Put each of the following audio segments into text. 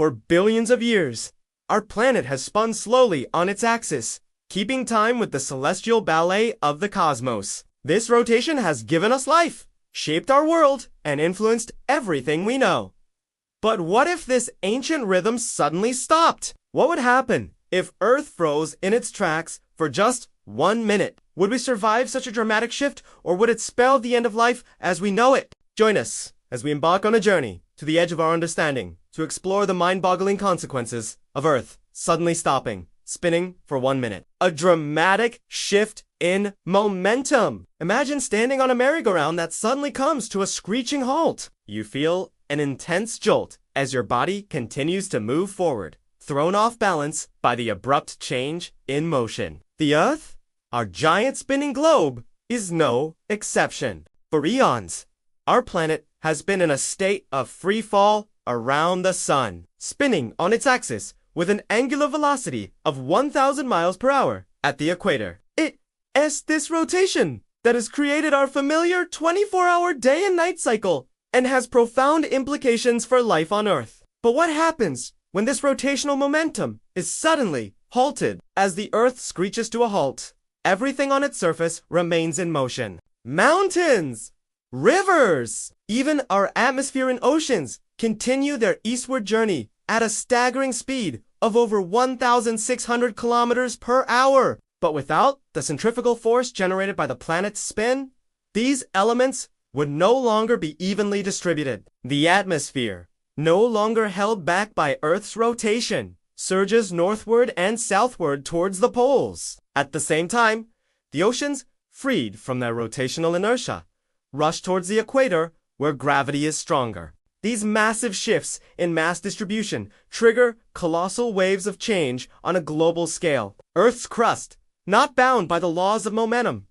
For billions of years, our planet has spun slowly on its axis, keeping time with the celestial ballet of the cosmos. This rotation has given us life, shaped our world, and influenced everything we know. But what if this ancient rhythm suddenly stopped? What would happen if Earth froze in its tracks for just 1 minute? Would we survive such a dramatic shift, or would it spell the end of life as we know it? Join us as we embark on a journey to the edge of our understanding to explore the mind-boggling consequences of Earth suddenly stopping, spinning for 1 minute. A dramatic shift in momentum. Imagine standing on a merry-go-round that suddenly comes to a screeching halt. You feel an intense jolt as your body continues to move forward, thrown off balance by the abrupt change in motion. The Earth, our giant spinning globe, is no exception. For eons, our planet has been in a state of free fall around the sun, spinning on its axis with an angular velocity of 1,000 miles per hour at the equator. It's this rotation that has created our familiar 24-hour day and night cycle and has profound implications for life on Earth. But what happens when this rotational momentum is suddenly halted? As the Earth screeches to a halt, everything on its surface remains in motion. Mountains, rivers, even our atmosphere and oceans continue their eastward journey at a staggering speed of over 1,600 kilometers per hour. But without the centrifugal force generated by the planet's spin, these elements would no longer be evenly distributed. The atmosphere, no longer held back by Earth's rotation, surges northward and southward towards the poles. At the same time, the oceans, freed from their rotational inertia, rush towards the equator where gravity is stronger. These massive shifts in mass distribution trigger colossal waves of change on a global scale. Earth's crust, not bound by the laws of momentum,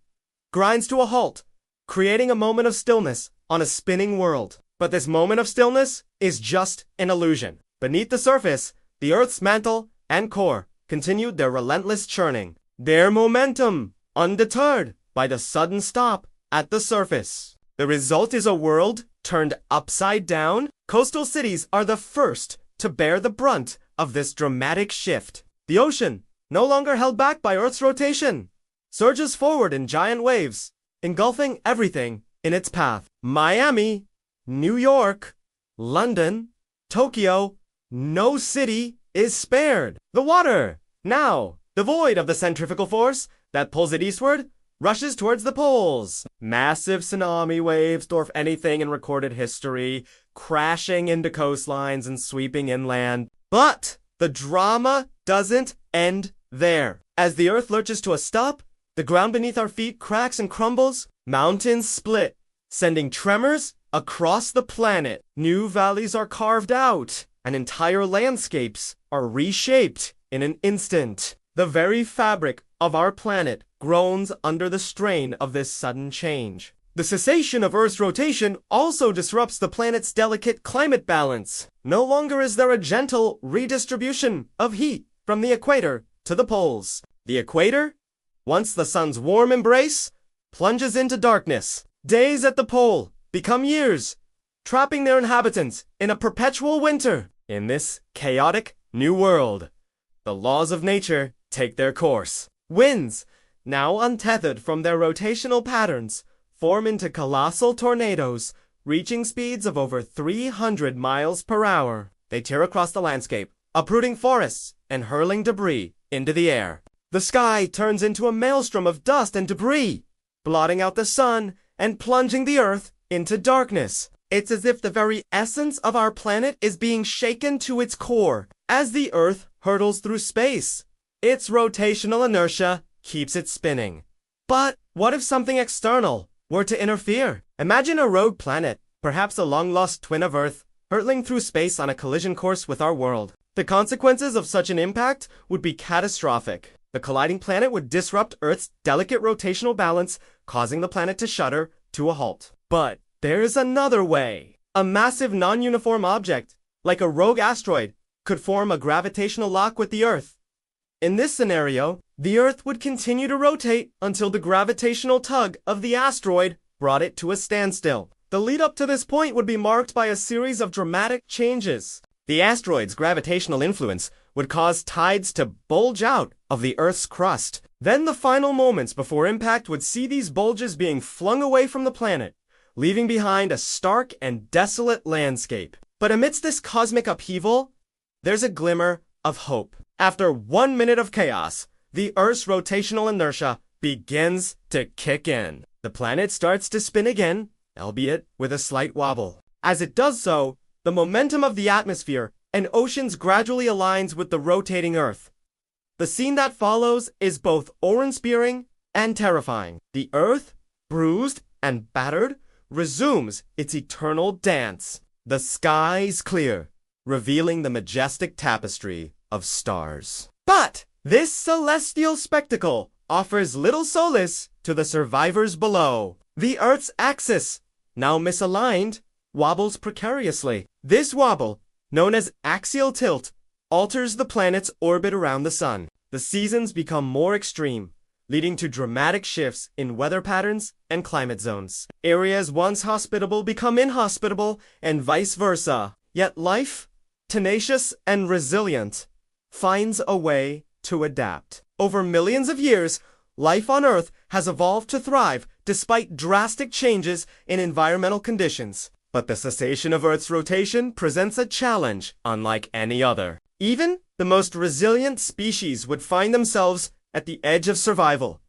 grinds to a halt, creating a moment of stillness on a spinning world. But this moment of stillness is just an illusion. Beneath the surface, the Earth's mantle and core continued their relentless churning, their momentum undeterred by the sudden stop at the surface. The result is a world turned upside down. Coastal cities are the first to bear the brunt of this dramatic shift. The ocean, no longer held back by Earth's rotation, surges forward in giant waves, engulfing everything in its path. Miami, New York, London, Tokyo, no city is spared. The water, now devoid of the centrifugal force that pulls it eastward, rushes towards the poles. Massive tsunami waves dwarf anything in recorded history, crashing into coastlines and sweeping inland. But the drama doesn't end there. As the Earth lurches to a stop, the ground beneath our feet cracks and crumbles, mountains split, sending tremors across the planet. New valleys are carved out, and entire landscapes are reshaped in an instant. The very fabric of our planet groans under the strain of this sudden change. The cessation of Earth's rotation also disrupts the planet's delicate climate balance. No longer is there a gentle redistribution of heat from the equator to the poles. The equator, once the sun's warm embrace, plunges into darkness. Days at the pole become years, trapping their inhabitants in a perpetual winter. In this chaotic new world, the laws of nature take their course. Winds, now untethered from their rotational patterns, form into colossal tornadoes, reaching speeds of over 300 miles per hour. They tear across the landscape, uprooting forests and hurling debris into the air. The sky turns into a maelstrom of dust and debris, blotting out the sun and plunging the Earth into darkness. It's as if the very essence of our planet is being shaken to its core as the Earth hurtles through space. Its rotational inertia keeps it spinning. But what if something external were to interfere? Imagine a rogue planet, perhaps a long-lost twin of Earth, hurtling through space on a collision course with our world. The consequences of such an impact would be catastrophic. The colliding planet would disrupt Earth's delicate rotational balance, causing the planet to shudder to a halt. But there is another way. A massive non-uniform object, like a rogue asteroid, could form a gravitational lock with the Earth. In this scenario, the Earth would continue to rotate until the gravitational tug of the asteroid brought it to a standstill. The lead up to this point would be marked by a series of dramatic changes. The asteroid's gravitational influence would cause tides to bulge out of the Earth's crust. Then the final moments before impact would see these bulges being flung away from the planet, leaving behind a stark and desolate landscape. But amidst this cosmic upheaval, there's a glimmer of hope. After 1 minute of chaos, the Earth's rotational inertia begins to kick in. The planet starts to spin again, albeit with a slight wobble. As it does so, the momentum of the atmosphere and oceans gradually aligns with the rotating Earth. The scene that follows is both awe-inspiring and terrifying. The Earth, bruised and battered, resumes its eternal dance. The skies clear, revealing the majestic tapestry of stars. But this celestial spectacle offers little solace to the survivors below. The Earth's axis, now misaligned, wobbles precariously. This wobble, known as axial tilt, alters the planet's orbit around the sun. The seasons become more extreme, leading to dramatic shifts in weather patterns and climate zones. Areas once hospitable become inhospitable, and vice versa. Yet life, tenacious and resilient, finds a way to adapt. Over millions of years, life on Earth has evolved to thrive despite drastic changes in environmental conditions. But the cessation of Earth's rotation presents a challenge unlike any other. Even the most resilient species would find themselves at the edge of survival,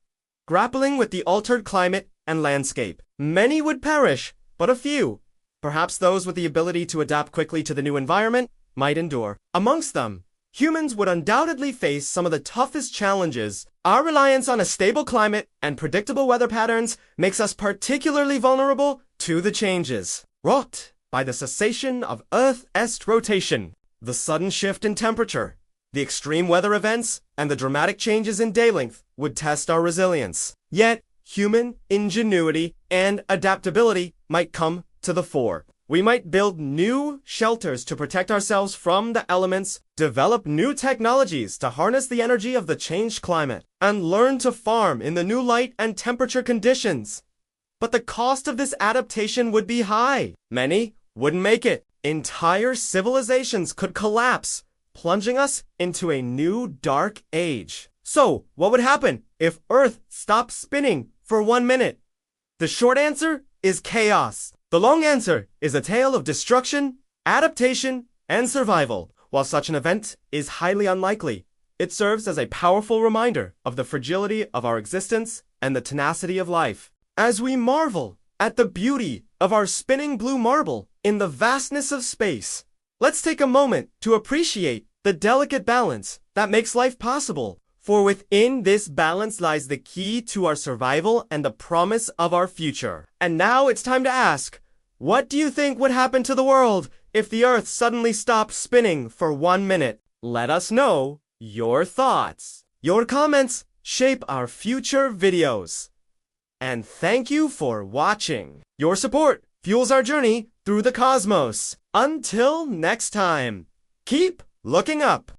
grappling with the altered climate and landscape. Many would perish, but a few, perhaps those with the ability to adapt quickly to the new environment, might endure. Amongst them, humans would undoubtedly face some of the toughest challenges. Our reliance on a stable climate and predictable weather patterns makes us particularly vulnerable to the changes wrought by the cessation of Earth's rotation. The sudden shift in temperature, the extreme weather events, and the dramatic changes in day length would test our resilience. Yet, human ingenuity and adaptability might come to the fore. We might build new shelters to protect ourselves from the elements, develop new technologies to harness the energy of the changed climate, and learn to farm in the new light and temperature conditions. But the cost of this adaptation would be high. Many wouldn't make it. Entire civilizations could collapse, plunging us into a new dark age. So, what would happen if Earth stopped spinning for 1 minute? The short answer is chaos. The long answer is a tale of destruction, adaptation, and survival. While such an event is highly unlikely, it serves as a powerful reminder of the fragility of our existence and the tenacity of life. As we marvel at the beauty of our spinning blue marble in the vastness of space, let's take a moment to appreciate the delicate balance that makes life possible. For within this balance lies the key to our survival and the promise of our future. And now it's time to ask, what do you think would happen to the world if the Earth suddenly stopped spinning for 1 minute? Let us know your thoughts. Your comments shape our future videos. And thank you for watching. Your support fuels our journey through the cosmos. Until next time, keep looking up.